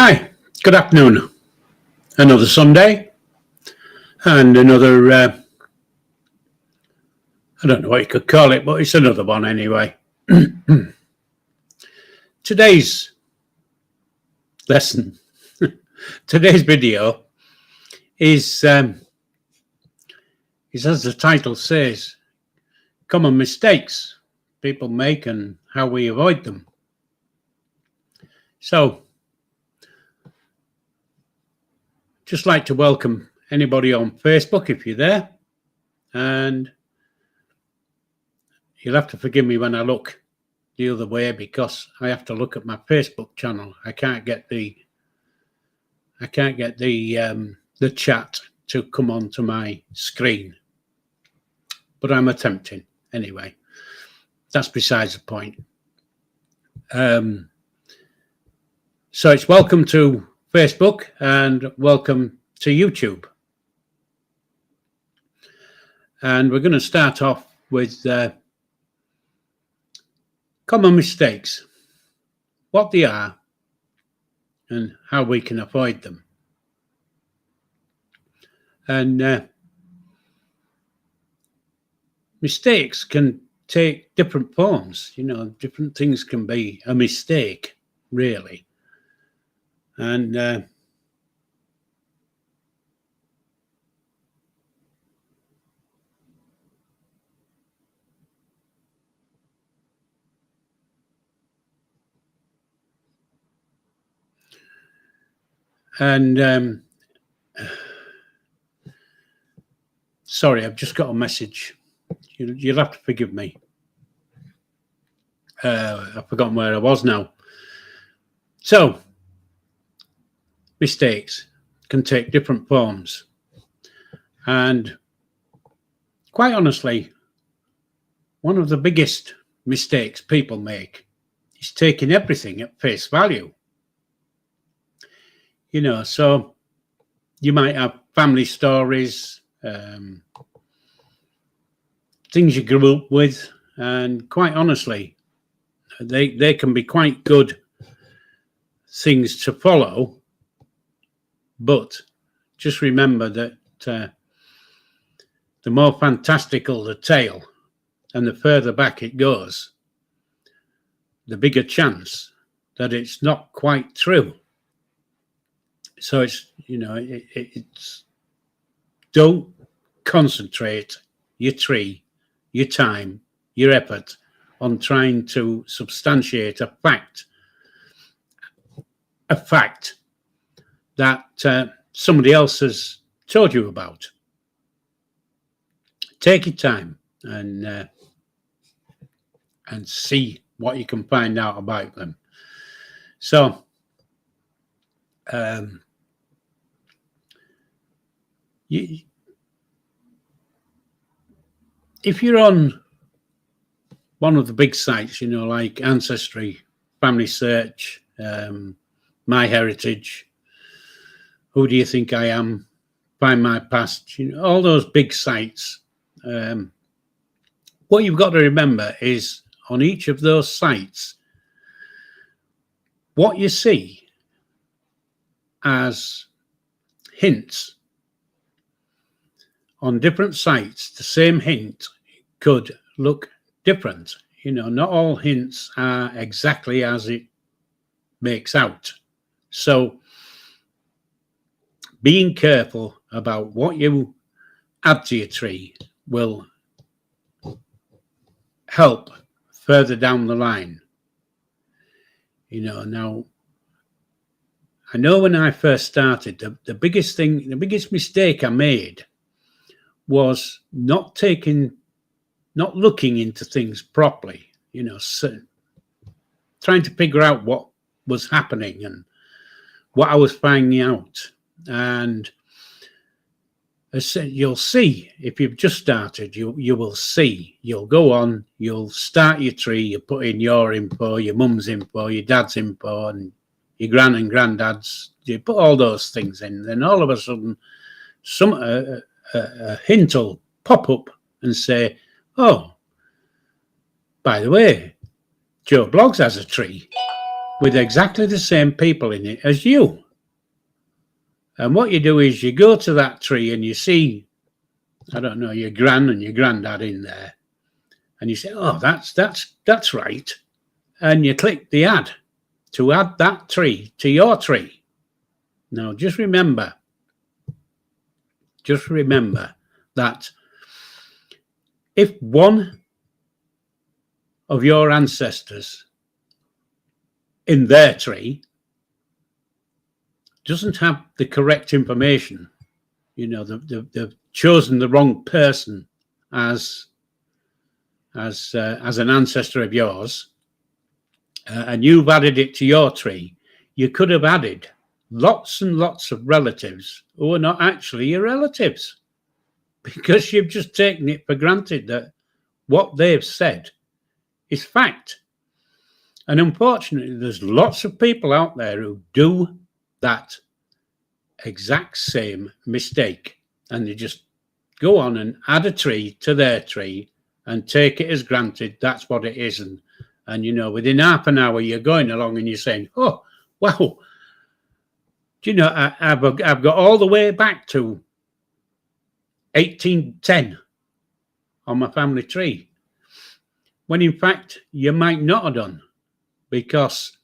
Hi, good afternoon. Another Sunday and another, I don't know what you could call it, but it's another one anyway. Today's lesson, today's video is as the title says, common mistakes people make and how we avoid them. So, just like to welcome anybody on Facebook if you're there, and you'll have to forgive me when I look the other way because I have to look at my Facebook channel. I can't get the chat to come onto my screen, but I'm attempting anyway. That's besides the point. So it's welcome to Facebook and welcome to YouTube. And we're going to start off with common mistakes, what they are and how we can avoid them. And mistakes can take different forms. Different things can be a mistake, really. And sorry, I've just got a message. You'll have to forgive me. I've forgotten where I was now. So, mistakes can take different forms. And quite honestly, one of the biggest mistakes people make is taking everything at face value. So you might have family stories, things you grew up with, and quite honestly, they can be quite good things to follow, but just remember that the more fantastical the tale and the further back it goes, the bigger chance that it's not quite true. So it's don't concentrate your time, your effort on trying to substantiate a fact that somebody else has told you about. Take your time and see what you can find out about them. So, if you're on one of the big sites, like Ancestry, Family Search, MyHeritage, Who Do You Think I Am, Find My Past, all those big sites, what you've got to remember is on each of those sites, what you see as hints on different sites, the same hint could look different. Not all hints are exactly as it makes out. So being careful about what you add to your tree will help further down the line. Now, I know when I first started, the biggest mistake I made was not looking into things properly, trying to figure out what was happening and what I was finding out. And as I said, you'll see, if you've just started, you will see, you'll go on, you'll start your tree, you put in your info, your mum's info, your dad's info, and your gran and granddad's, you put all those things in, then all of a sudden a hint will pop up and say, oh, by the way, Joe Bloggs has a tree. with exactly the same people in it as you. And what you do is you go to that tree and you see, I don't know, your gran and your granddad in there. And you say, oh, that's right. And you click the add to add that tree to your tree. Now, just remember that if one of your ancestors in their tree doesn't have the correct information, you know, they've chosen the wrong person as an ancestor of yours, and you've added it to your tree, you could have added lots and lots of relatives who are not actually your relatives, because you've just taken it for granted that what they've said is fact. And unfortunately, there's lots of people out there who do that exact same mistake, and they just go on and add a tree to their tree and take it as granted that's what it is. And you know, within half an hour you're going along and you're saying, oh wow, do you know, I've got all the way back to 1810 on my family tree, when in fact you might not have done, because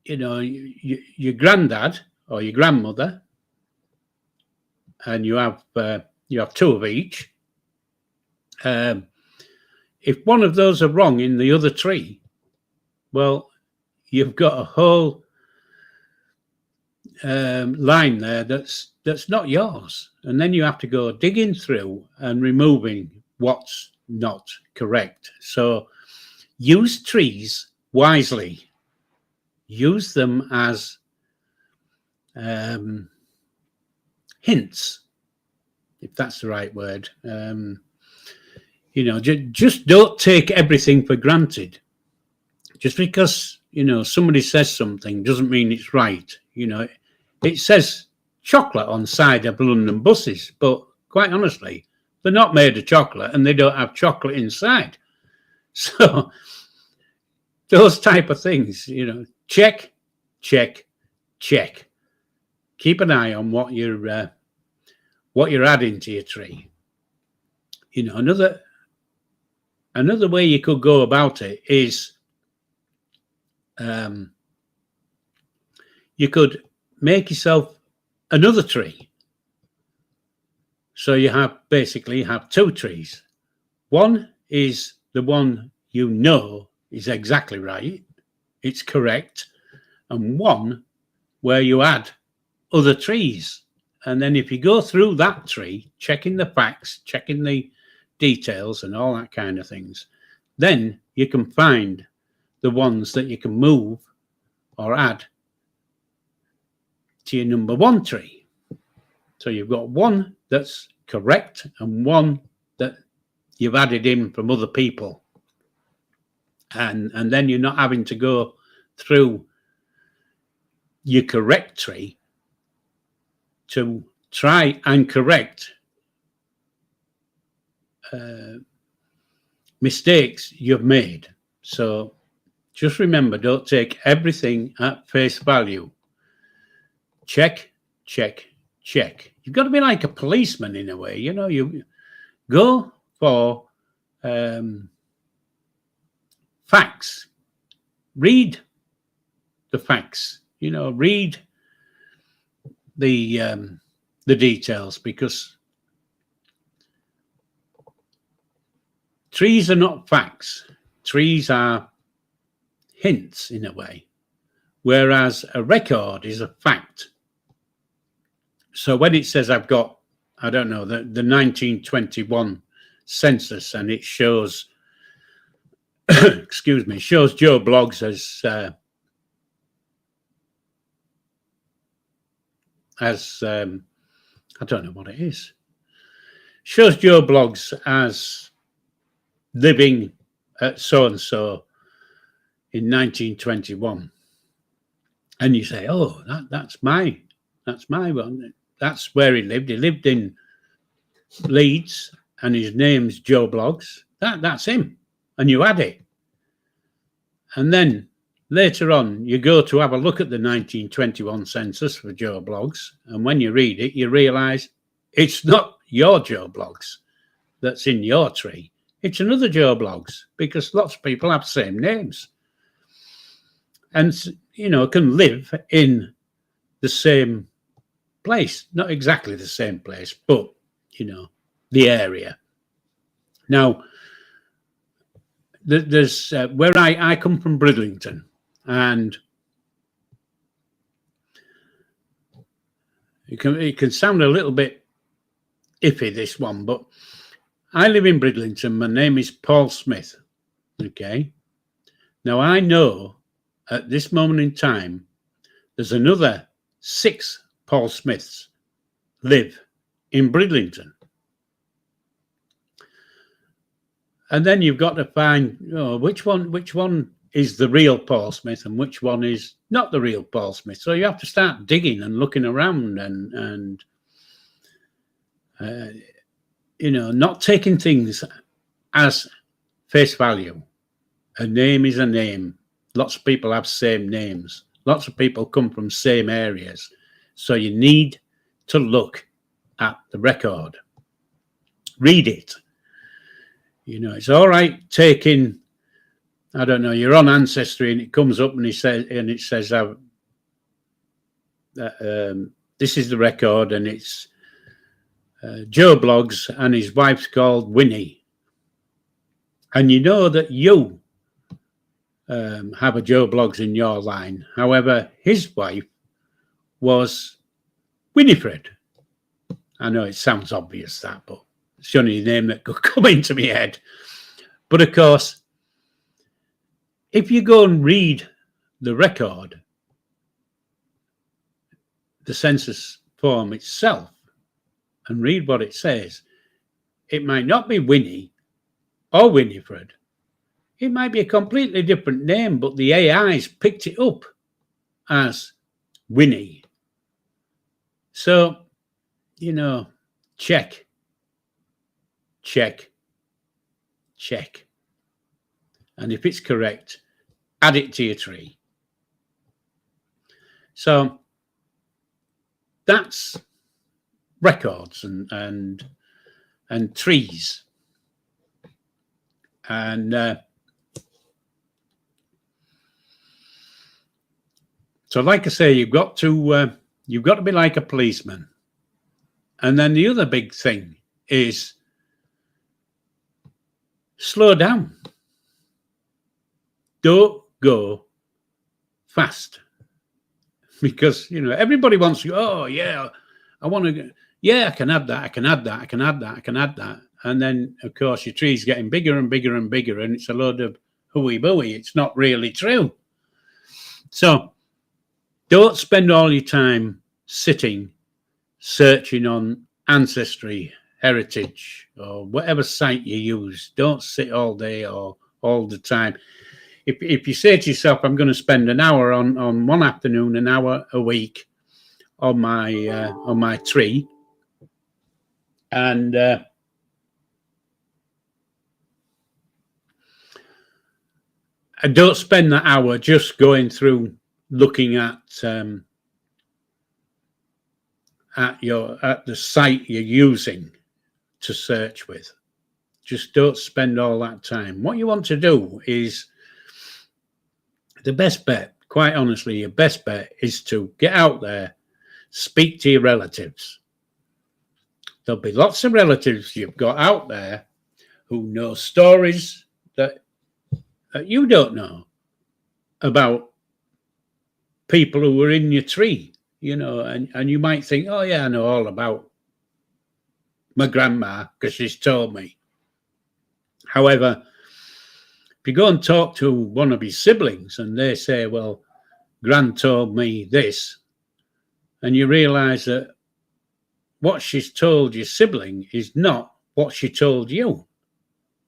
you know, your granddad or your grandmother, and you have two of each. If one of those are wrong in the other tree, well, you've got a whole line there that's not yours, and then you have to go digging through and removing what's not correct. So use trees wisely. Use them as hints, if that's the right word. You know, just don't take everything for granted. Just because, you know, somebody says something doesn't mean it's right. You know, it says chocolate on side of London buses, but quite honestly, they're not made of chocolate and they don't have chocolate inside. So those type of things, you know, check. Keep an eye on what you're adding to your tree. You know, another way you could go about it is you could make yourself another tree. So you basically have two trees. One is the one you know is exactly right, it's correct, and one where you add other trees. And then if you go through that tree, checking the facts, checking the details and all that kind of things, then you can find the ones that you can move or add to your number one tree. So you've got one that's correct and one that you've added in from other people. And then you're not having to go through your correct tree to try and correct mistakes you've made. So just remember, don't take everything at face value. Check. You've got to be like a policeman in a way. You know, you go for facts. Read the facts. You know, read the details, because trees are not facts. Trees are hints in a way, whereas a record is a fact. So when it says I've got, I don't know, the 1921 census, and it shows, excuse me, shows Joe Bloggs as I don't know what it is. Shows Joe Bloggs as living at so and so in 1921, and you say, "Oh, that's my one. That's where he lived. He lived in Leeds, and his name's Joe Bloggs. That's him." And you add it, and then later on, you go to have a look at the 1921 census for Joe Bloggs, and when you read it, you realise it's not your Joe Bloggs that's in your tree. It's another Joe Bloggs, because lots of people have the same names and, you know, can live in the same place. Not exactly the same place, but, you know, the area. Now, there's where I come from, Bridlington, and it can sound a little bit iffy, this one, but I live in Bridlington. My name is Paul Smith. Okay. Now, I know at this moment in time, there's another 6 Paul Smiths live in Bridlington. And then you've got to find, which one is the real Paul Smith and which one is not the real Paul Smith. So you have to start digging and looking around and not taking things as face value. A name is a name. Lots of people have same names. Lots of people come from same areas. So you need to look at the record. Read it. You know, it's all right taking, I don't know, you're on Ancestry and it comes up and it says this is the record, and it's Joe Bloggs and his wife's called Winnie. And you know that you have a Joe Bloggs in your line. However, his wife was Winifred. I know it sounds obvious, that, but it's the only name that could come into my head. But of course, if you go and read the record, the census form itself, and read what it says, it might not be Winnie or Winifred. It might be a completely different name, but the AIs picked it up as Winnie. So, you know, check. And if it's correct, add it to your tree. So that's records and trees. And so, like I say, you've got to be like a policeman. And then the other big thing is slow down. Don't go fast, because, you know, everybody wants to, oh yeah, I want to, yeah, I can add that. And then, of course, your tree's getting bigger and bigger and bigger, and it's a load of hooey booey. It's not really true. So don't spend all your time sitting, searching on Ancestry, Heritage, or whatever site you use. Don't sit all day or all the time. If you say to yourself, I'm going to spend an hour on one afternoon, an hour a week on my tree, and I don't spend that hour just going through looking at the site you're using to search with. Just don't spend all that time. What you want to do is, the best bet, quite honestly, your best bet is to get out there, speak to your relatives. There'll be lots of relatives you've got out there who know stories that you don't know about people who were in your tree, you know, and you might think, oh yeah, I know all about my grandma because she's told me. However, if you go and talk to one of his siblings and they say, well, Gran told me this, and you realise that what she's told your sibling is not what she told you.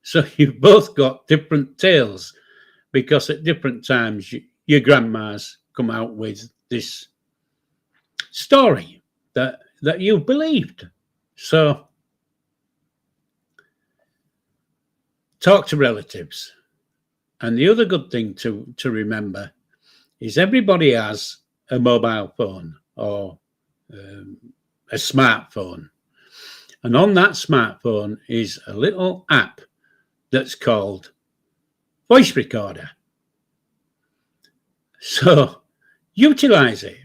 So you've both got different tales, because at different times your grandma's come out with this story that you believed. So talk to relatives. And the other good thing to remember, is everybody has a mobile phone or a smartphone. And on that smartphone is a little app that's called Voice Recorder. So utilize it.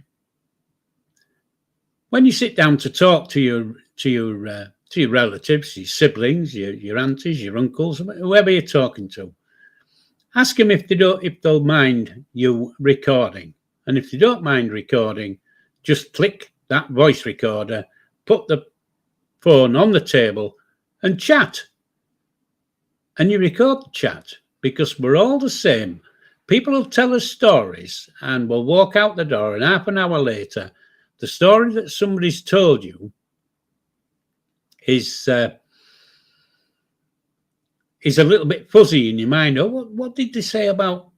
When you sit down to talk to your relatives, your siblings, your aunties, your uncles, whoever you're talking to, ask them if they'll mind you recording. And if they don't mind recording, just click that voice recorder, put the phone on the table and chat. And you record the chat, because we're all the same. People will tell us stories and we'll walk out the door, and half an hour later, the story that somebody's told you is a little bit fuzzy in your mind. Oh, what did they say about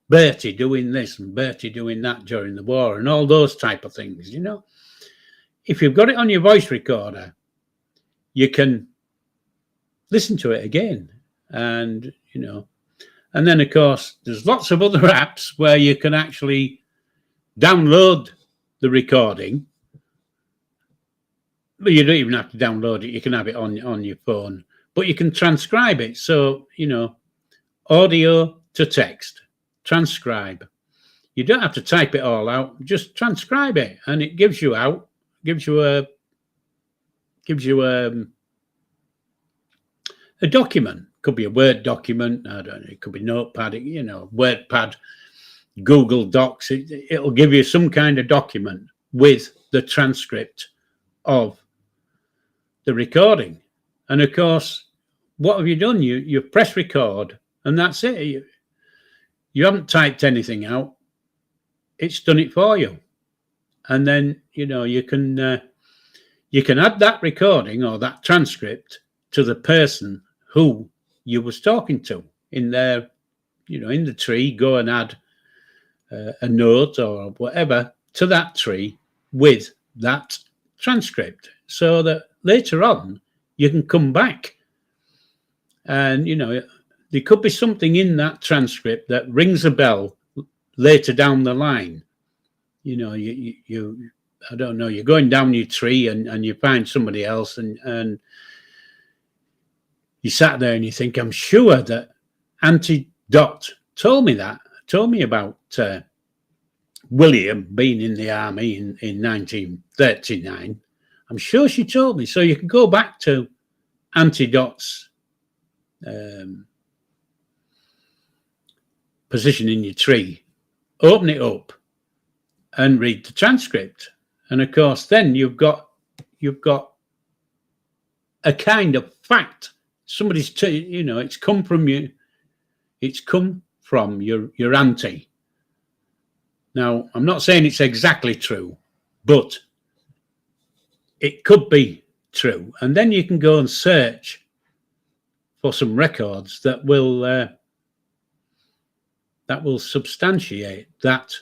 Bertie doing this and Bertie doing that during the war and all those type of things, you know? If you've got it on your voice recorder, you can listen to it again. And, you know, and then, of course, there's lots of other apps where you can actually download the recording. But you don't even have to download it. You can have it on your phone. But you can transcribe it. So, you know, audio to text, transcribe. You don't have to type it all out. Just transcribe it, and it gives you a document. Could be a Word document. I don't know. It could be Notepad. You know, WordPad, Google Docs. It'll give you some kind of document with the transcript of the recording. And of course, what have you done? You press record, and that's it. You haven't typed anything out. It's done it for you. And then, you know, you can add that recording or that transcript to the person who you was talking to in their, you know, in the tree. Go and add a note or whatever to that tree with that transcript, so that later on you can come back and, you know, there could be something in that transcript that rings a bell later down the line. You know, you I don't know, you're going down your tree and you find somebody else, and you sat there and you think, I'm sure that Auntie Dot told me about William being in the army in 1939. I'm sure she told me. So you can go back to Auntie Dot's position in your tree, open it up and read the transcript. And of course, then you've got a kind of fact. Somebody's, you know, it's come from you. It's come from your auntie. Now, I'm not saying it's exactly true, but it could be true. And then you can go and search for some records that will substantiate that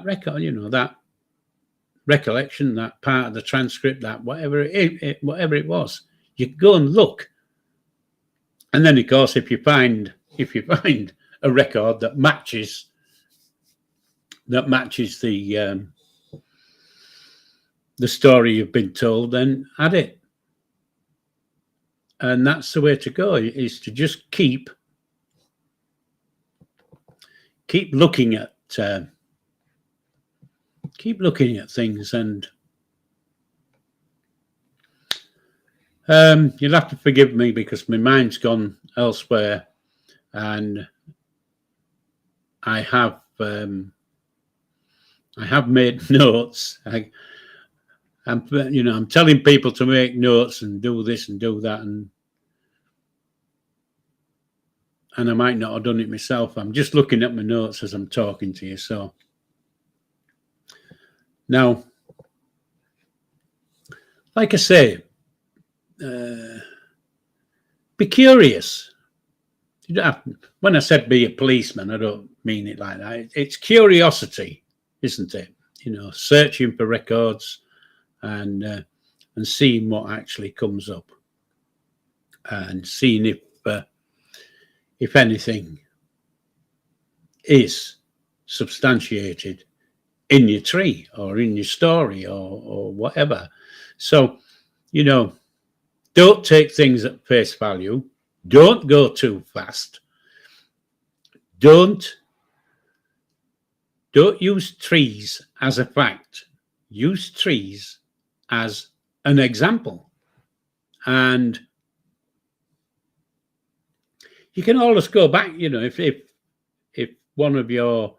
record, you know, that recollection, that part of the transcript, that whatever it was. You can go and look, and then of course, if you find a record that matches the story you've been told, then add it. And that's the way to go, is to just keep looking at things. And you'll have to forgive me because my mind's gone elsewhere, and I have made notes. I'm telling people to make notes and do this and do that, and I might not have done it myself. I'm just looking at my notes as I'm talking to you. So now, like I say, be curious. You don't have, when I said be a policeman, I don't mean it like that. It's curiosity, isn't it? You know, searching for records and seeing what actually comes up, and seeing if anything is substantiated in your tree or in your story or whatever. So, you know, don't take things at face value. Don't go too fast. Don't use trees as a fact. Use trees as an example. And you can always go back, you know, if one of your,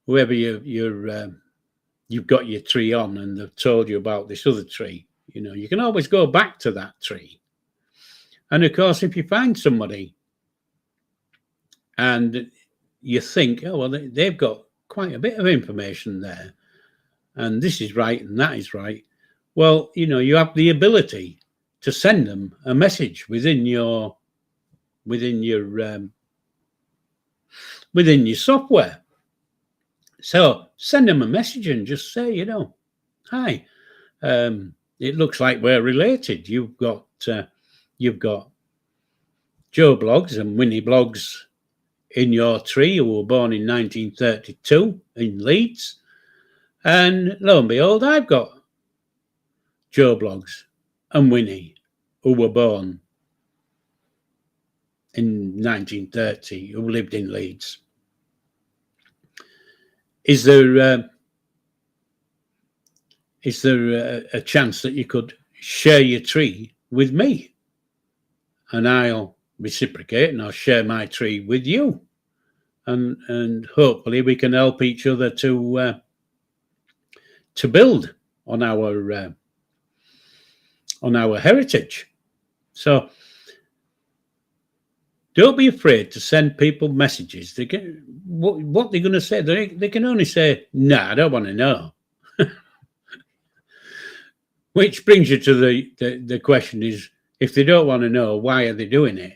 whoever you've got your tree on and they've told you about this other tree, you know, you can always go back to that tree. And of course, if you find somebody and you think, oh, well, they've got quite a bit of information there, and this is right and that is right, well, you know, you have the ability to send them a message within your software. So send them a message and just say, you know, hi, it looks like we're related. You've got Joe Blogs and Winnie Blogs in your tree, who were born in 1932 in Leeds. And lo and behold, I've got Joe Blogs and Winnie, who were born in 1930, who lived in Leeds. Is there a chance that you could share your tree with me, and I'll reciprocate and I'll share my tree with you, and hopefully we can help each other to build on our heritage. So don't be afraid to send people messages. They can, what they're going to say, they can only say, "Nah, I don't want to know." Which brings you to the question is, if they don't want to know, why are they doing it?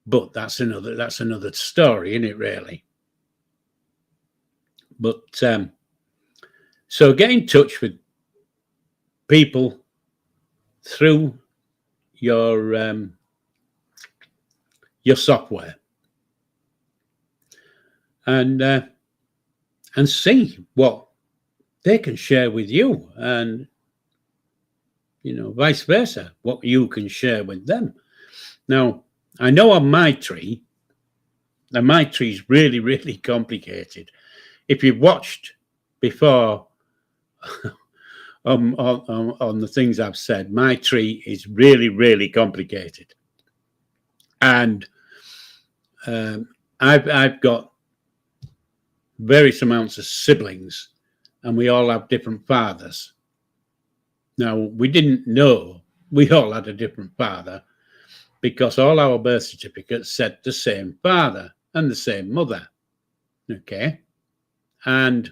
But that's another story, isn't it, really? But so get in touch with people through your software and see what they can share with you, and you know, vice versa, what you can share with them. Now, I know on my tree, and my tree is really, really complicated. If you've watched before on the things I've said, my tree is really, really complicated. And I've got various amounts of siblings, and we all have different fathers. Now, we didn't know we all had a different father because all our birth certificates said the same father and the same mother. Okay. And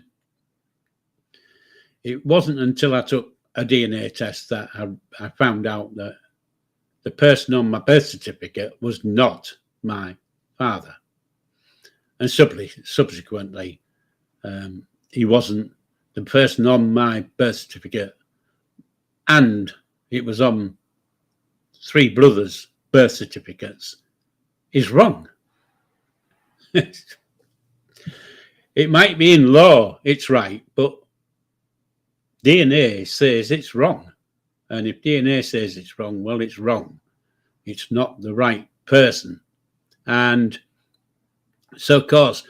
it wasn't until I took a DNA test that I found out that the person on my birth certificate was not my father. And subsequently, he wasn't. The person on my birth certificate, and it was on 3 brothers' birth certificates, is wrong. It might be in law, it's right, but DNA says it's wrong. And if DNA says it's wrong, well, it's wrong. It's not the right person. And so, of course,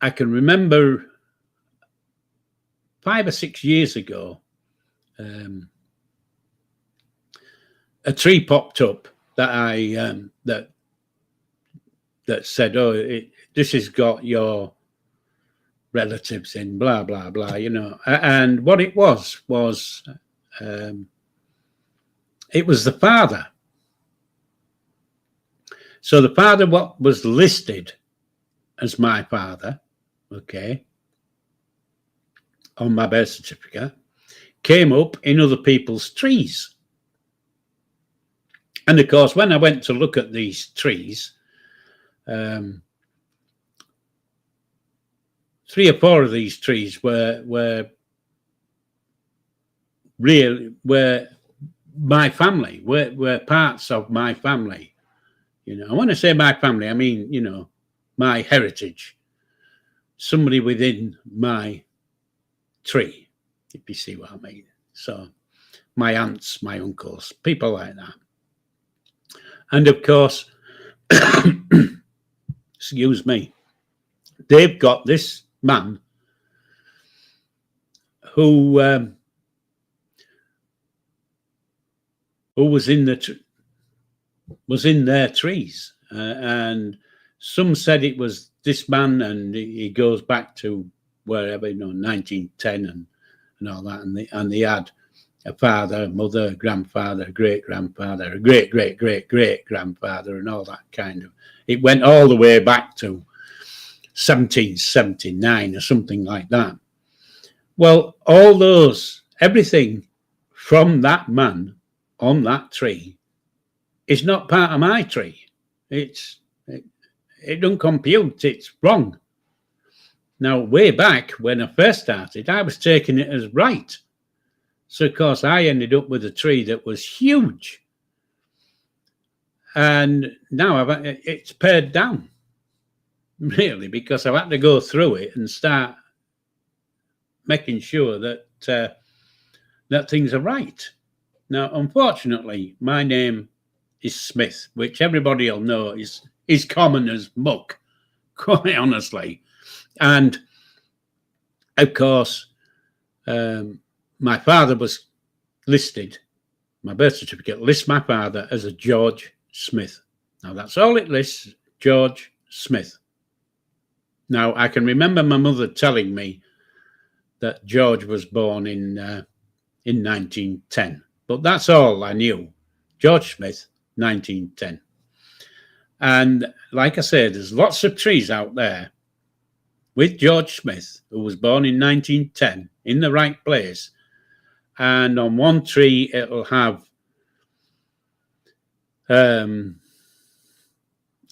I can remember 5 or 6 years ago, a tree popped up that I that said, "Oh, this has got your relatives in, blah blah blah," you know. And what it was it was the father. So the father, what was listed as my father, okay, on my birth certificate, came up in other people's trees. And of course, when I went to look at these trees, 3 or 4 of these trees were my family, were parts of my family. You know, I want to say my family, I mean, you know, my heritage, somebody within my tree, if you see what I mean. So my aunts, my uncles, people like that. And of course, excuse me, they've got this man who was in their trees, and some said it was this man, and he goes back to wherever, you know, 1910 and all that, and they had a father, a mother, a grandfather, a great grandfather, a great great great great grandfather, and all that kind of. It went all the way back to 1779 or something like that. Well, all those, everything from that man on that tree is not part of my tree. It don't compute. It's wrong. Now, way back when I first started, I was taking it as right. So, of course, I ended up with a tree that was huge. And now it's pared down, really, because I've had to go through it and start making sure that that things are right. Now, unfortunately, my name is Smith, which everybody will know is common as muck, quite honestly. And of course, my father was listed, my birth certificate lists my father as a George Smith. Now, that's all it lists, George Smith. Now, I can remember my mother telling me that George was born in 1910, but that's all I knew. George Smith, 1910. And like I said, there's lots of trees out there with George Smith, who was born in 1910, in the right place. And on one tree, it'll have, I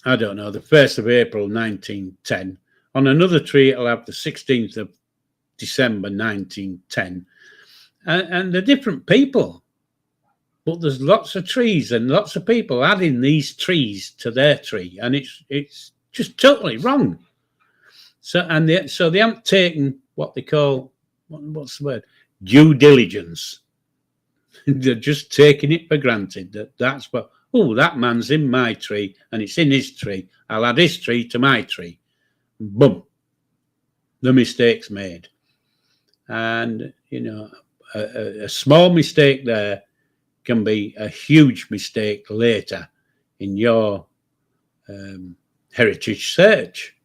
don't know, the 1st of April, 1910. On another tree, it'll have the 16th of December, 1910. And they're different people. But there's lots of trees and lots of people adding these trees to their tree. And it's just totally wrong. So they haven't taken what they call, what's the word? Due diligence. They're just taking it for granted that's what, oh, that man's in my tree and it's in his tree. I'll add his tree to my tree. Boom. The mistake's made. And, you know, a small mistake there can be a huge mistake later in your heritage search.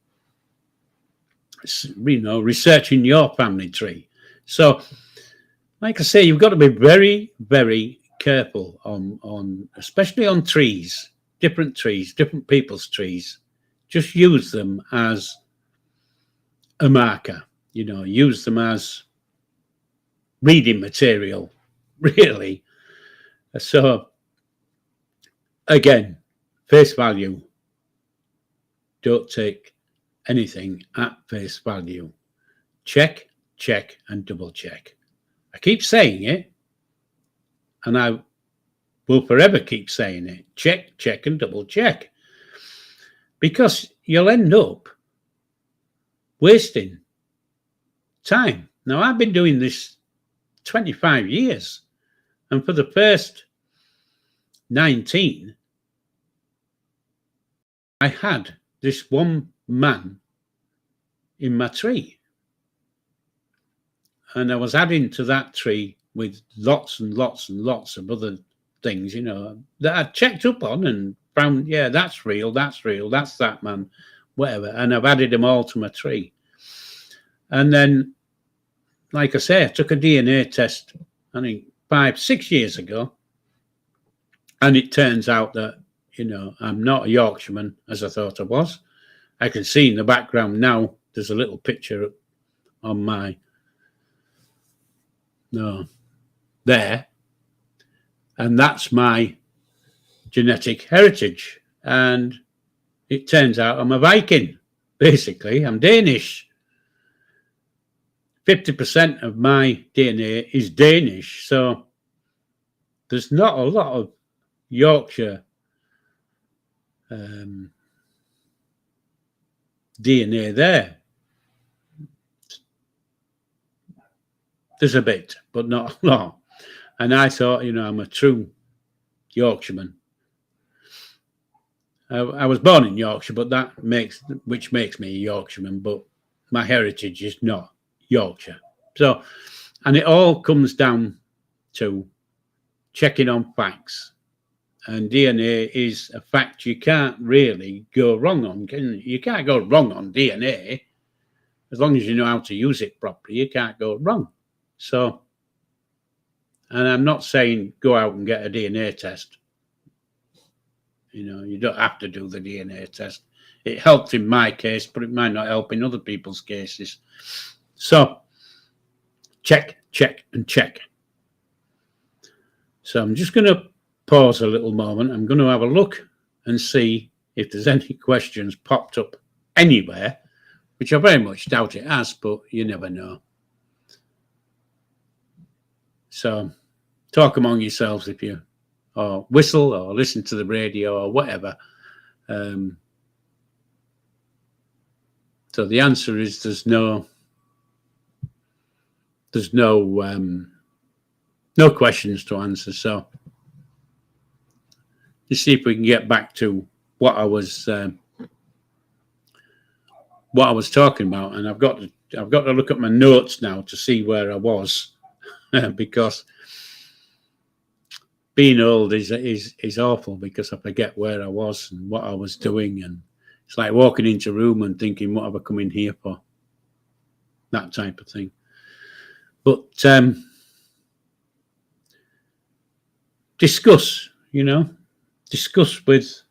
You know, researching your family tree. So, like I say, you've got to be very, very careful on especially on trees, different people's trees. Just use them as a marker, you know, use them as reading material, really. So, again, face value. Don't take anything at face value. Check, check, and double check. I keep saying it, and I will forever keep saying it. Check, check, and double check. Because you'll end up wasting time. Now, I've been doing this 25 years, and for the first 19, I had this one man in my tree. And I was adding to that tree with lots and lots and lots of other things, you know, that I'd checked up on and found, yeah, that's real, that's that man, whatever. And I've added them all to my tree. And then, like I say, I took a DNA test, I think 5-6 years ago. And it turns out that, you know, I'm not a Yorkshireman as I thought I was. I can see in the background now, there's a little picture on my, there. And that's my genetic heritage. And it turns out I'm a Viking, basically. I'm Danish. 50% of my DNA is Danish. So there's not a lot of Yorkshire DNA there. There's a bit, but not a lot. And I thought, I'm a true Yorkshireman. I was born in Yorkshire, but which makes me a Yorkshireman, but my heritage is not Yorkshire. So, and it all comes down to checking on facts. And DNA is a fact you can't really go wrong on. You can't go wrong on DNA. As long as you know how to use it properly, you can't go wrong. So, and I'm not saying go out and get a DNA test. You don't have to do the DNA test. It helped in my case, but it might not help in other people's cases. So, check, and check. So I'm just going to pause a little moment. I'm going to have a look and see if there's any questions popped up anywhere, which I very much doubt it has, but you never know. So talk among yourselves or whistle or listen to the radio or whatever. So the answer is there's no questions to answer. So let's see if we can get back to what I was talking about. And I've got to look at my notes now to see where I was, because being old is awful, because I forget where I was and what I was doing, and it's like walking into a room and thinking, what have I come in here for? That type of thing. But discuss with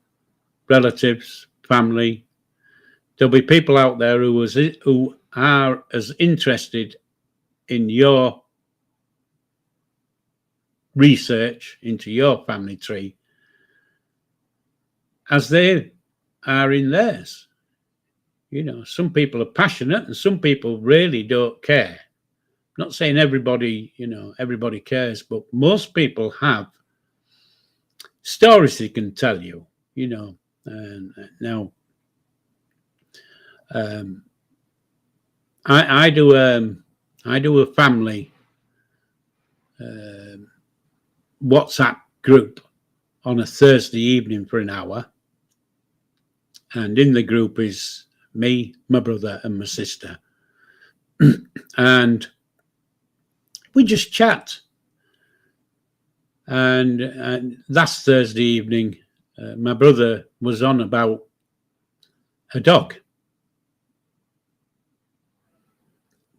relatives, family. There'll be people out there who are as interested in your research into your family tree as they are in theirs. Some people are passionate and some people really don't care. I'm not saying everybody cares, but most people have stories they can tell you, and now I do a family WhatsApp group on a Thursday evening for an hour, and in the group is me, my brother, and my sister, and we just chat. And last Thursday evening, my brother was on about a dog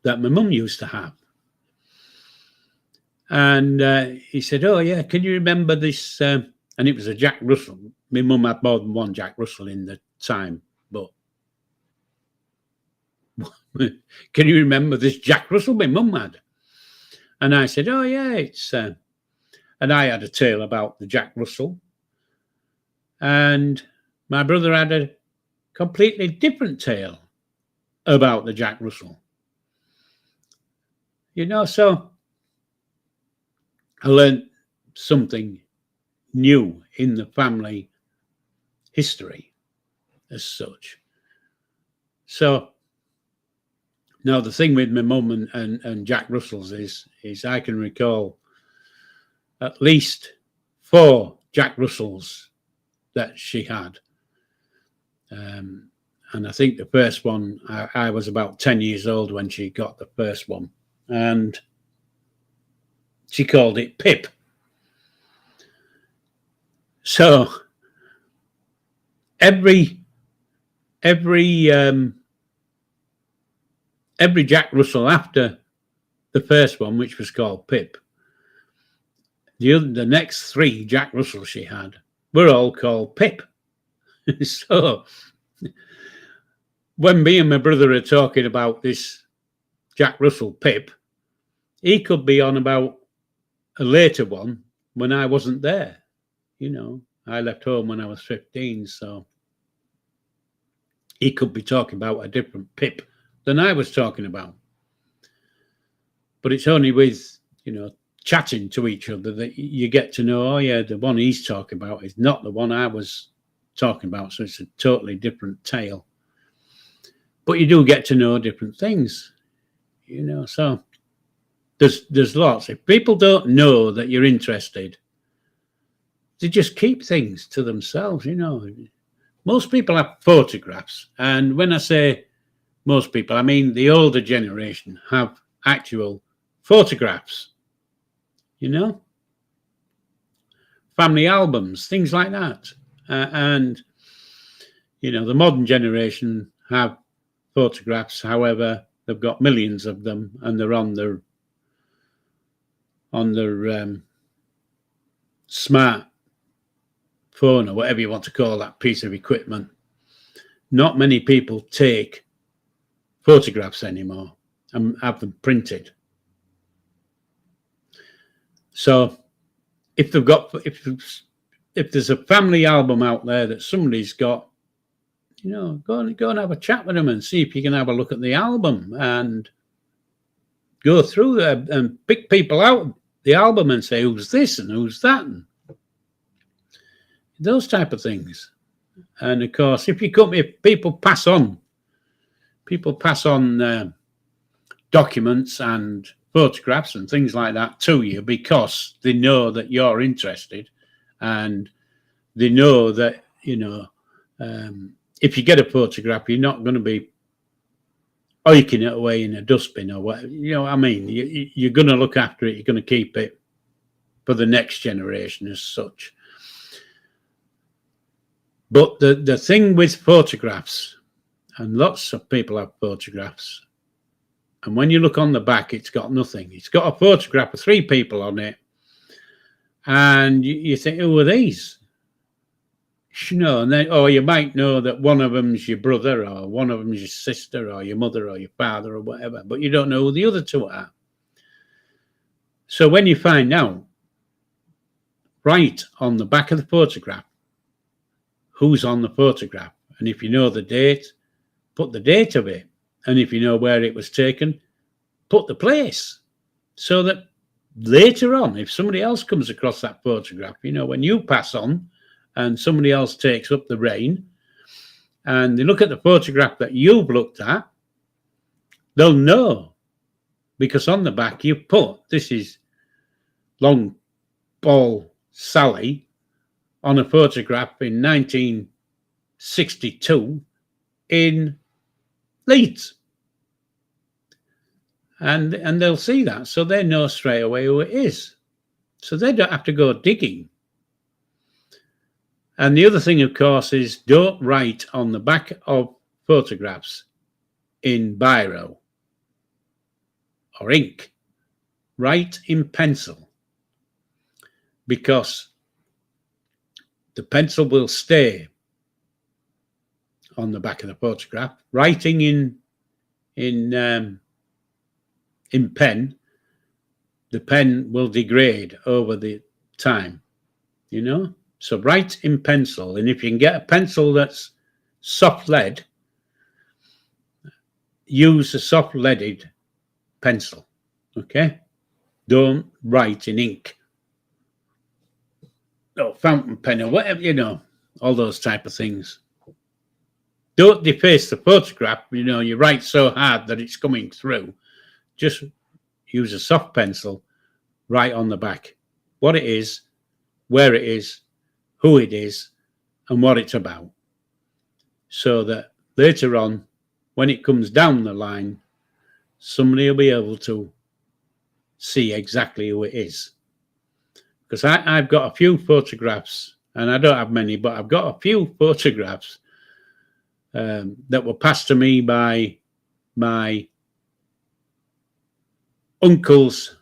that my mum used to have. And he said, oh, yeah, can you remember this? And it was a Jack Russell. My mum had more than one Jack Russell in the time. But can you remember this Jack Russell my mum had? And I said, oh, yeah, it's... and I had a tale about the Jack Russell. And my brother had a completely different tale about the Jack Russell. So I learned something new in the family history as such. So now the thing with my mum and Jack Russells is I can recall at least 4 Jack Russells that she had. And I think the first one, I was about 10 years old when she got the first one. And she called it Pip. So every Jack Russell after the first one, which was called Pip, the next 3 Jack Russells she had were all called Pip. So when me and my brother are talking about this Jack Russell Pip, he could be on about a later one when I wasn't there. I left home when I was 15, so he could be talking about a different Pip than I was talking about. But it's only with, chatting to each other that you get to know, oh yeah, the one he's talking about is not the one I was talking about. So it's a totally different tale. But you do get to know different things, you know. So there's lots. If people don't know that you're interested, they just keep things to themselves, you know. Most people have photographs, and when I say most people, I mean the older generation have actual photographs, you know, family albums, things like that. And, you know, the modern generation have photographs. However, they've got millions of them, and they're on their smart phone, or whatever you want to call that piece of equipment. Not many people take photographs anymore and have them printed. So if there's a family album out there that somebody's got, you know, go and have a chat with them and see if you can have a look at the album and go through there and pick people out the album and say, who's this and who's that, and those type of things. And of course, if people pass on documents and photographs and things like that to you because they know that you're interested, and they know that, you know, if you get a photograph, you're not going to be oiking it away in a dustbin or what, you know what I mean? You're going to look after it. You're going to keep it for the next generation as such. But the thing with photographs, and lots of people have photographs, and when you look on the back, it's got nothing. It's got a photograph of 3 people on it, and you think, who are these? You know, and then, or you might know that one of them's your brother, or one of them's your sister, or your mother, or your father, or whatever, but you don't know who the other 2 are. So when you find out, write on the back of the photograph who's on the photograph, and if you know the date, put the date of it, and if you know where it was taken, put the place, so that later on, if somebody else comes across that photograph, you know, when you pass on and somebody else takes up the reign and they look at the photograph that you've looked at, they'll know, because on the back you put, this is Long Ball Sally on a photograph in 1962 in Leeds. And they'll see that, so they know straight away who it is. So they don't have to go digging. And the other thing, of course, is don't write on the back of photographs in biro or ink. Write in pencil, because the pencil will stay on the back of the photograph. Writing in pen, the pen will degrade over the time, you know. So write in pencil, and if you can get a pencil that's soft lead, use a soft leaded pencil, okay? Don't write in ink or fountain pen or whatever, you know, all those type of things. Don't deface the photograph, you know, you write so hard that it's coming through. Just use a soft pencil, write on the back what it is, where it is, who it is, and what it's about, so that later on, when it comes down the line, somebody will be able to see exactly who it is. Because I've got a few photographs, and I don't have many, but I've got a few photographs that were passed to me by my uncle's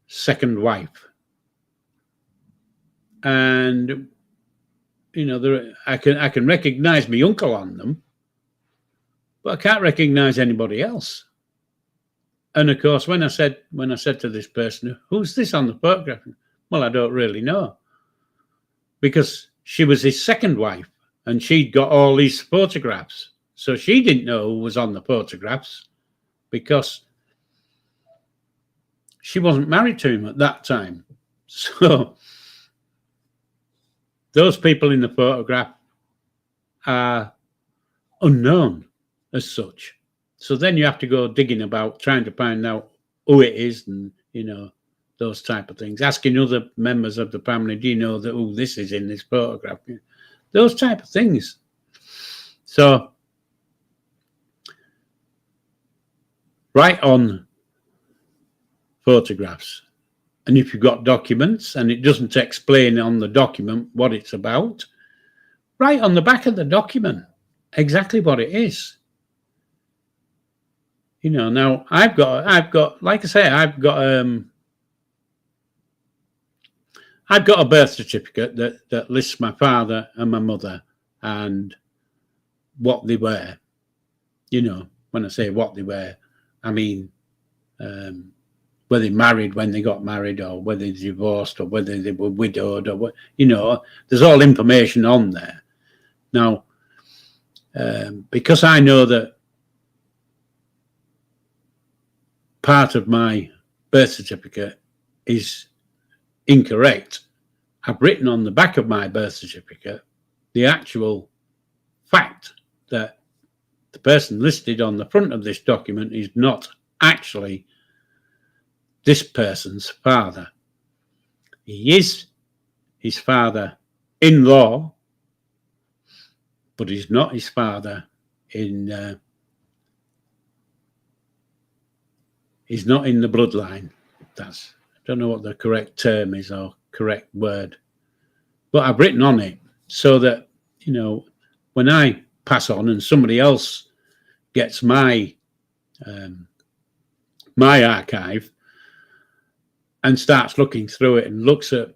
second wife. And you know, I can recognize my uncle on them, but I can't recognize anybody else. And of course, when I said to this person, who's this on the photograph? Well, I don't really know, because she was his second wife and she'd got all these photographs. So she didn't know who was on the photographs, because she wasn't married to him at that time. So those people in the photograph are unknown as such. So then you have to go digging about, trying to find out who it is, and those type of things. Asking other members of the family, do you know that who this is in this photograph? Those type of things. So write on photographs, and if you've got documents and it doesn't explain on the document what it's about, write on the back of the document exactly what it is. Now I've got, like I say, I've got a birth certificate that lists my father and my mother and what they were. When I say what they were, I mean whether they married when they got married, or whether they divorced, or whether they were widowed, or what. There's all information on there. Now, because I know that part of my birth certificate is incorrect, I've written on the back of my birth certificate the actual fact that the person listed on the front of this document is not actually this person's father. He is his father-in-law, but he's not his father he's not in the bloodline. I don't know what the correct term is or correct word, but I've written on it so that, when I pass on and somebody else gets my archive and starts looking through it and looks at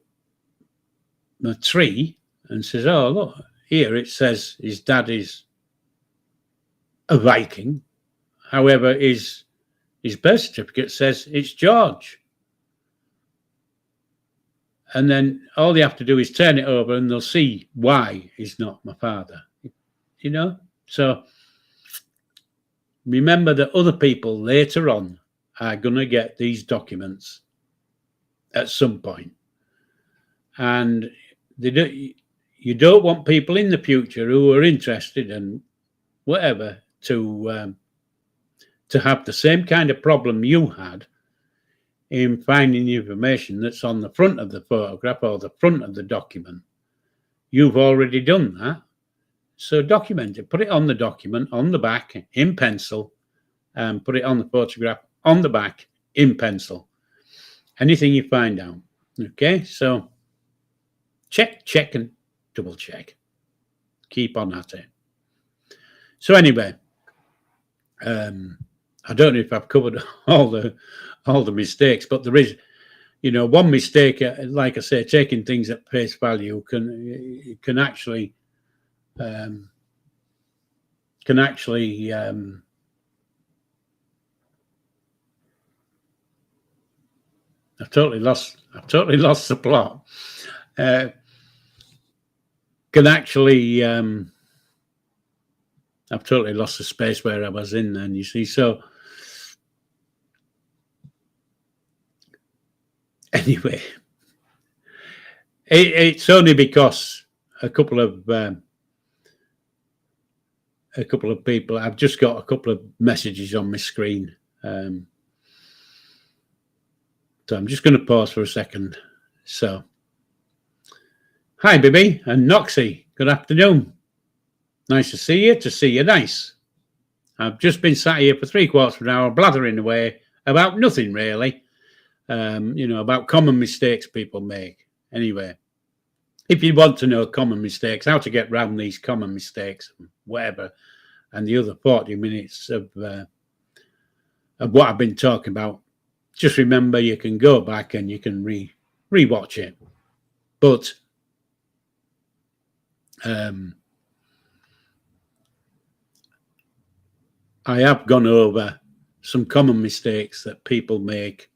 the tree and says, oh, look, here it says his dad is a Viking. However, his birth certificate says it's George. And then all they have to do is turn it over and they'll see why he's not my father. So remember that other people later on are going to get these documents at some point. And you don't want people in the future who are interested in whatever to have the same kind of problem you had in finding the information that's on the front of the photograph or the front of the document. You've already done that. So document it. Put it on the document, on the back, in pencil, and put it on the photograph, on the back, in pencil. Anything you find out. Okay, so check, and double check. Keep on at it. So anyway, I don't know if I've covered all the mistakes, but there is, one mistake, like I say, taking things at face value can actually I've totally lost the plot. I've totally lost the space where I was in then, you see. So anyway, it's only because a couple of people, I've just got a couple of messages on my screen. So I'm just going to pause for a second. So, hi, Bibby and Noxie. Good afternoon. Nice to see you. To see you, nice. I've just been sat here for 3/4 of an hour blathering away about nothing really. About common mistakes people make. Anyway, if you want to know common mistakes, how to get around these common mistakes, whatever, and the other 40 minutes of what I've been talking about, just remember you can go back and you can re-watch it. But I have gone over some common mistakes that people make,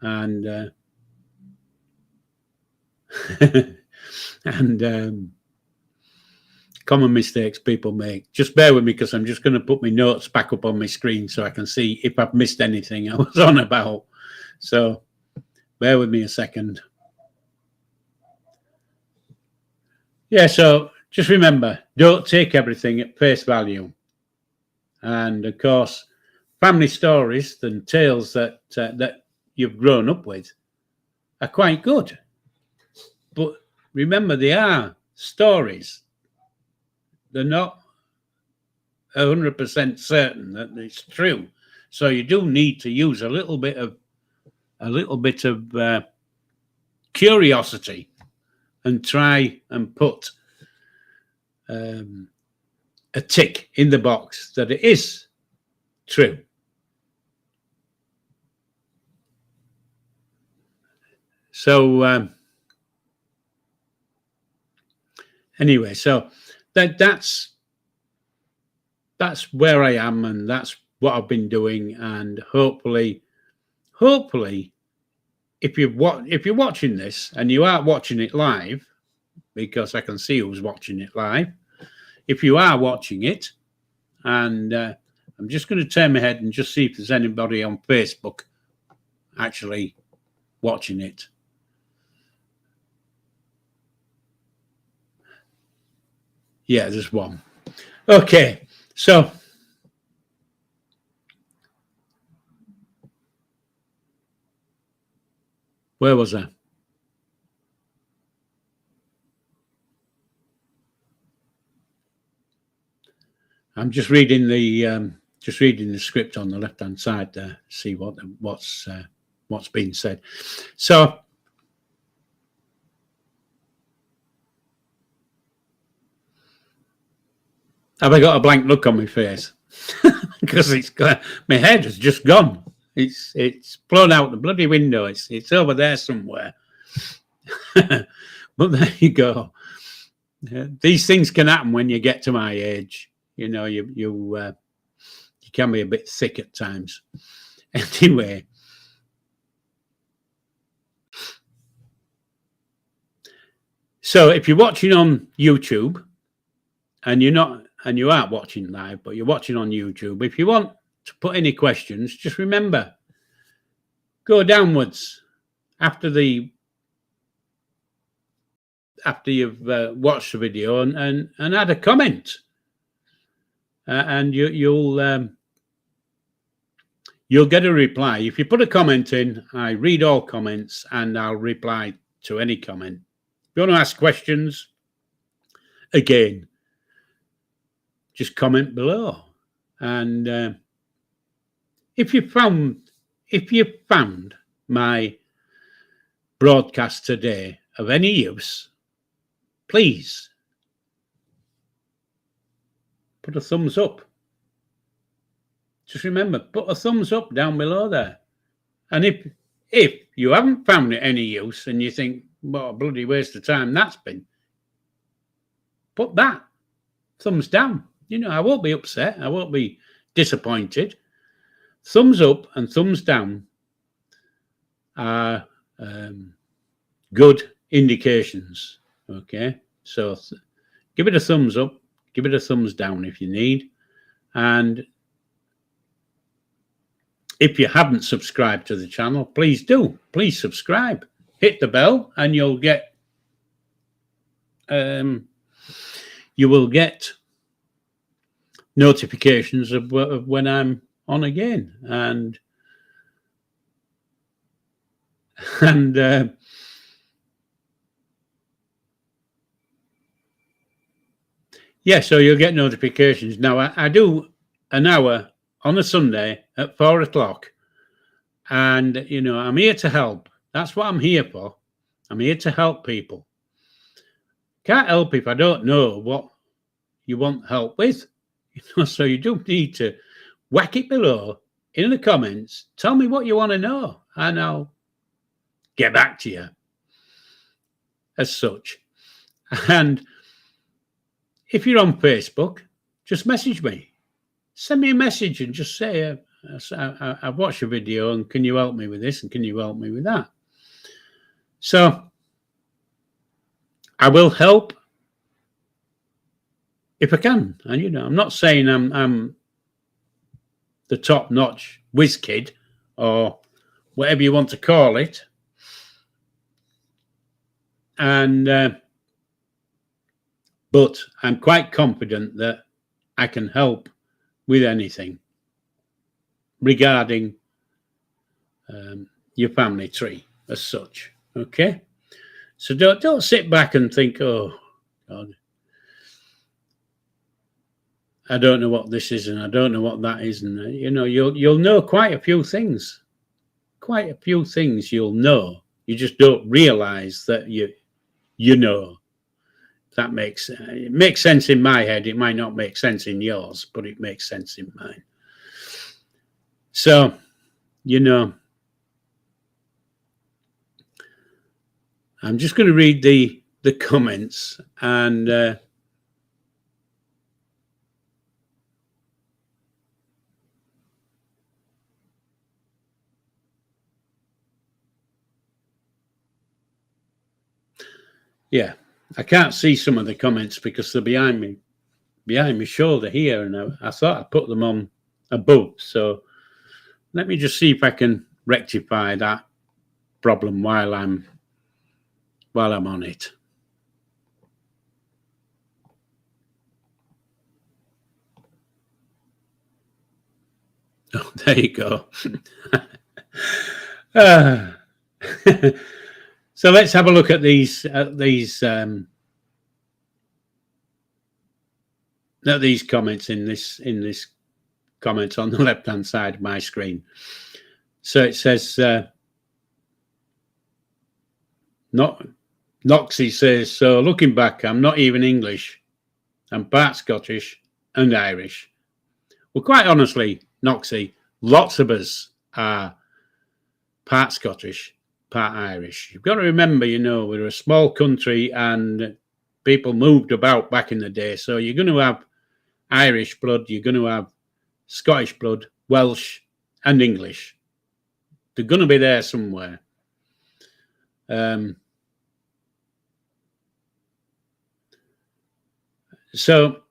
and common mistakes people make. Just bear with me because I'm just going to put my notes back up on my screen so I can see if I've missed anything I was on about. So bear with me a second. Yeah, so just remember, don't take everything at face value. And of course, family stories and tales that you've grown up with are quite good. But remember, they are stories. They're not 100% certain that it's true. So you do need to use a little bit of curiosity and try and put a tick in the box that it is true. So anyway, so that's where I am, and that's what I've been doing. And hopefully, if you're watching this and you are watching it live, because I can see who's watching it live. If you are watching it, and I'm just going to turn my head and just see if there's anybody on Facebook actually watching it. Yeah, there's one. Okay, so where was I? I'm just reading the script on the left-hand side there. See what's being said. So have I got a blank look on my face? Because my head has just gone. It's blown out the bloody window. It's over there somewhere. But there you go. These things can happen when you get to my age. You know, you can be a bit thick at times. Anyway, so if you're watching on YouTube and you aren't watching live, but you're watching on YouTube, if you want to put any questions, just remember, go downwards after you've watched the video and add a comment, and you'll get a reply. If you put a comment in, I read all comments and I'll reply to any comment. If you want to ask questions, again, just comment below. And if you found my broadcast today of any use, please put a thumbs up. Just remember, put a thumbs up down below there. And if you haven't found it any use and you think, what a bloody waste of time that's been, put that thumbs down. You know, I won't be upset. I won't be disappointed. Thumbs up and thumbs down are good indications. Okay, so give it a thumbs up, give it a thumbs down if you need. And if you haven't subscribed to the channel, please do. Please subscribe. Hit the bell and you will get notifications of when I'm on again. And yeah, so you'll get notifications. Now, I do an hour on a Sunday at 4 o'clock. And, you know, I'm here to help. That's what I'm here for. I'm here to help people. Can't help if I don't know what you want help with. You know, so you do need to whack it below in the comments. Tell me what you want to know, and I'll get back to you as such. And if you're on Facebook, just message me. Send me a message and just say, I've watched your video and can you help me with this and can you help me with that? So I will help if I can. And, you know, I'm not saying I'm the top-notch whiz kid or whatever you want to call it. And but I'm quite confident that I can help with anything regarding your family tree as such. Okay, so don't sit back and think, oh God, I don't know what this is and I don't know what that is, and you'll know quite a few things. Quite a few things you'll know. You just don't realize that you know. That it makes sense in my head. It might not make sense in yours, but it makes sense in mine. So, I'm just going to read the comments, and yeah, I can't see some of the comments because they're behind my shoulder here, and I thought I put them on above. So let me just see if I can rectify that problem while I'm on it. Oh, there you go. So let's have a look at these comments in this comment on the left hand side of my screen. So it says Noxie says, so looking back, I'm not even English. I'm part Scottish and Irish. Well, quite honestly, Noxie, lots of us are part Scottish, part Irish. You've got to remember, we're a small country and people moved about back in the day. So you're going to have Irish blood, you're going to have Scottish blood, Welsh and English. They're going to be there somewhere. So,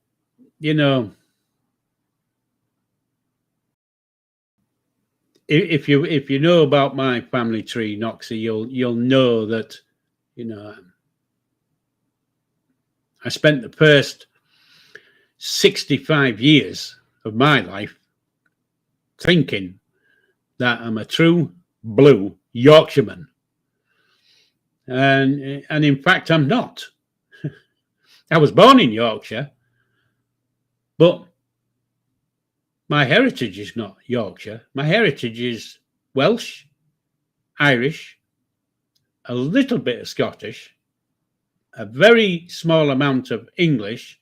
if you know about my family tree, Noxie, you'll know that, I spent the first 65 years of my life thinking that I'm a true blue Yorkshireman. And in fact, I'm not. I was born in Yorkshire, but my heritage is not Yorkshire. My heritage is Welsh, Irish, a little bit of Scottish, a very small amount of English,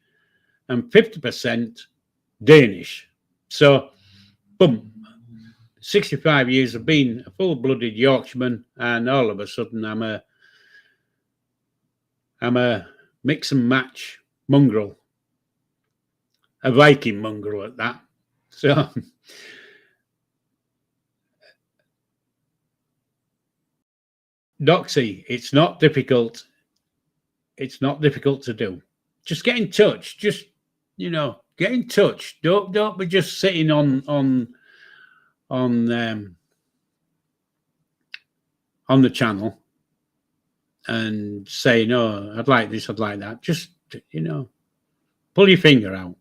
and 50% Danish. So, boom, 65 years of being a full-blooded Yorkshireman, and all of a sudden I'm a mix and match mongrel, a Viking mongrel at that. So, Doxy, it's not difficult. It's not difficult to do. Just get in touch. Just, get in touch. Don't be just sitting on the channel and say, no, I'd like this, I'd like that. Just, pull your finger out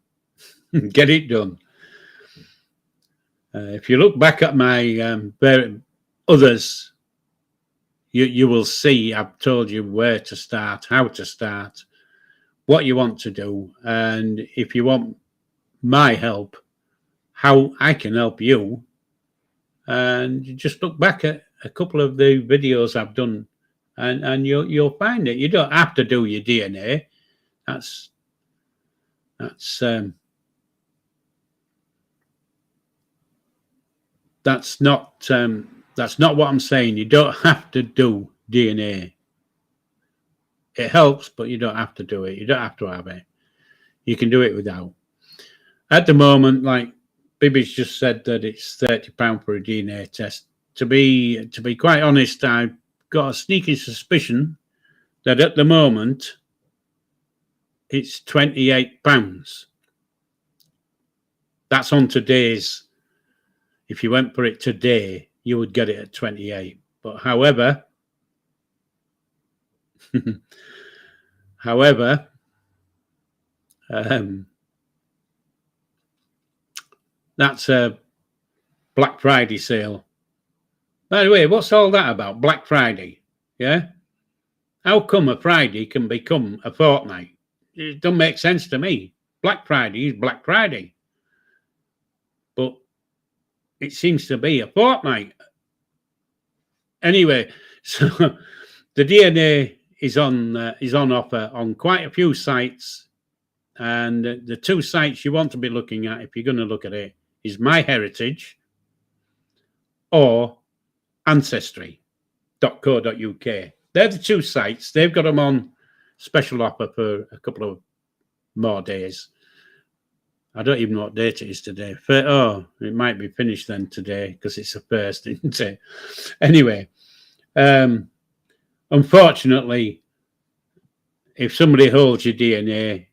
and get it done. If you look back at my others, you will see I've told you where to start, how to start, what you want to do. And if you want my help, how I can help you, and just look back at a couple of the videos I've done, and you'll find it. You don't have to do your DNA. That's not what I'm saying. You don't have to do DNA. It helps, but you don't have to do it. You don't have to have it. You can do it without. At the moment, like Bibby's just said, that it's £30 for a DNA test. To be quite honest, I've got a sneaking suspicion that at the moment it's £28. That's on today's. If you went for it today, you would get it at 28. But however, That's a Black Friday sale. By the way, what's all that about? Black Friday, yeah? How come a Friday can become a fortnight? It doesn't make sense to me. Black Friday is Black Friday, but it seems to be a fortnight. Anyway, so the DNA is on offer on quite a few sites, and the two sites you want to be looking at if you're going to look at it is MyHeritage or Ancestry.co.uk. They're the two sites. They've got them on special offer for a couple of more days. I don't even know what date it is today. Oh, it might be finished then today because it's the first, isn't it? Anyway, unfortunately, if somebody holds your DNA,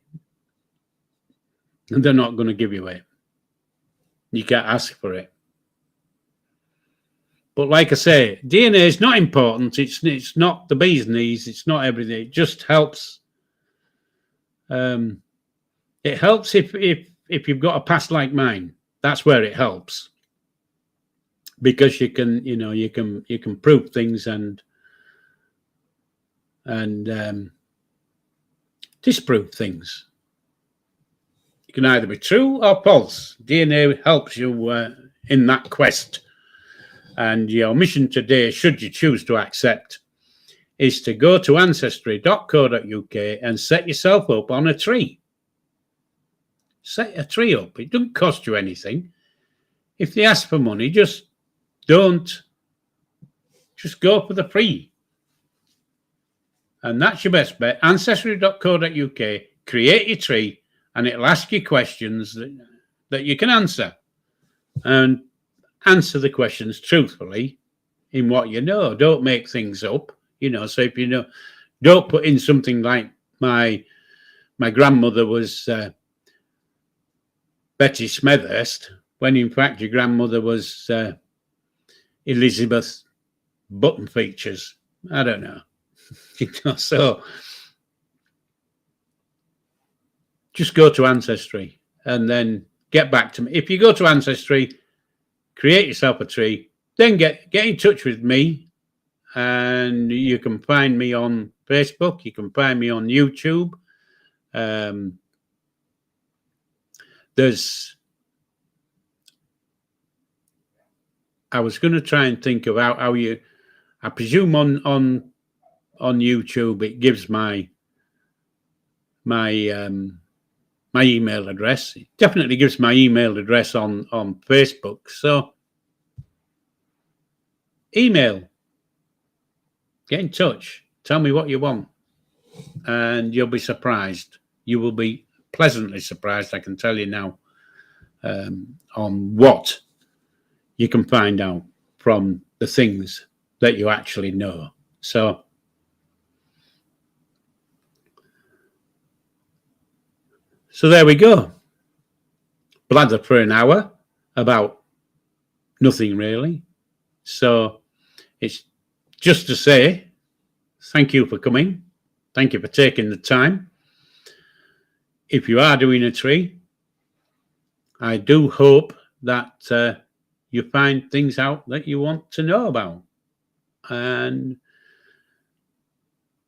they're not going to give you it. You can't ask for it. But like I say, DNA is not important. It's not the bee's knees. It's not everything. It just helps. It helps if you've got a past like mine. That's where it helps, because you can prove things and disprove things. It can either be true or false. DNA helps you in that quest. And your mission today, should you choose to accept, is to go to ancestry.co.uk and set yourself up on a tree. Set a tree up. It doesn't cost you anything. If they ask for money, just don't. Just go for the free. And that's your best bet. Ancestry.co.uk. Create your tree, and it'll ask you questions that you can answer. And answer the questions truthfully in what you know. Don't make things up. So if you know, don't put in something like my grandmother was Betty Smethurst, when in fact your grandmother was Elizabeth Button Features. I don't know. So just go to Ancestry and then get back to me. If you go to Ancestry, create yourself a tree, then get in touch with me, and you can find me on Facebook. You can find me on YouTube. I was going to try and think of how you. I presume on YouTube it gives my email address. It definitely gives my email address on Facebook. So email, get in touch, tell me what you want, and you'll be surprised. You will be pleasantly surprised, I can tell you now, on what you can find out from the things that you actually know. So there we go. Blather for an hour about nothing really. So it's just to say thank you for coming. Thank you for taking the time. If you are doing a tree, I do hope that you find things out that you want to know about, and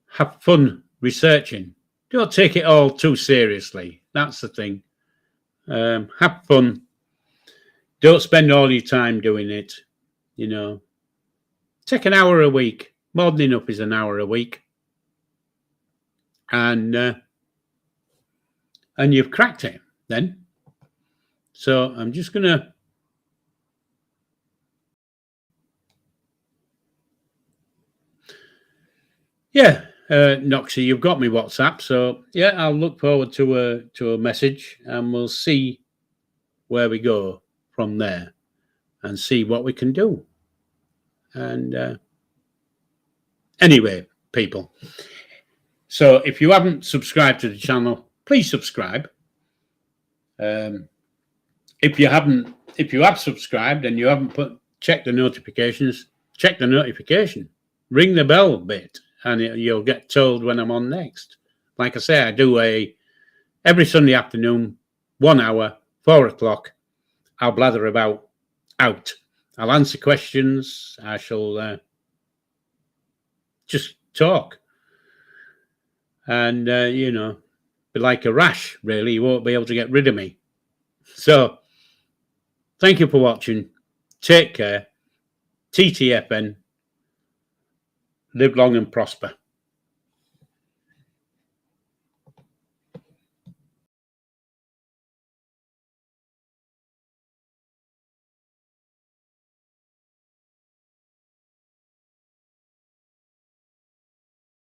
have fun researching. Don't take it all too seriously. That's the thing. Have fun. Don't spend all your time doing it. Take an hour a week. More than enough is an hour a week. And you've cracked it then. So I'm just going to Noxie, you've got me WhatsApp, so yeah, I'll look forward to a message, and we'll see where we go from there and see what we can do. And anyway, people, so if you haven't subscribed to the channel, please subscribe. If you have subscribed and you haven't check the notifications, check the notification, ring the bell bit, and you'll get told when I'm on next. Like I say, I do a every Sunday afternoon, 1 hour, 4 o'clock, I'll blather about out. I'll answer questions. I shall just talk. And, be like a rash, really. You won't be able to get rid of me. So, thank you for watching. Take care. TTFN. Live long and prosper.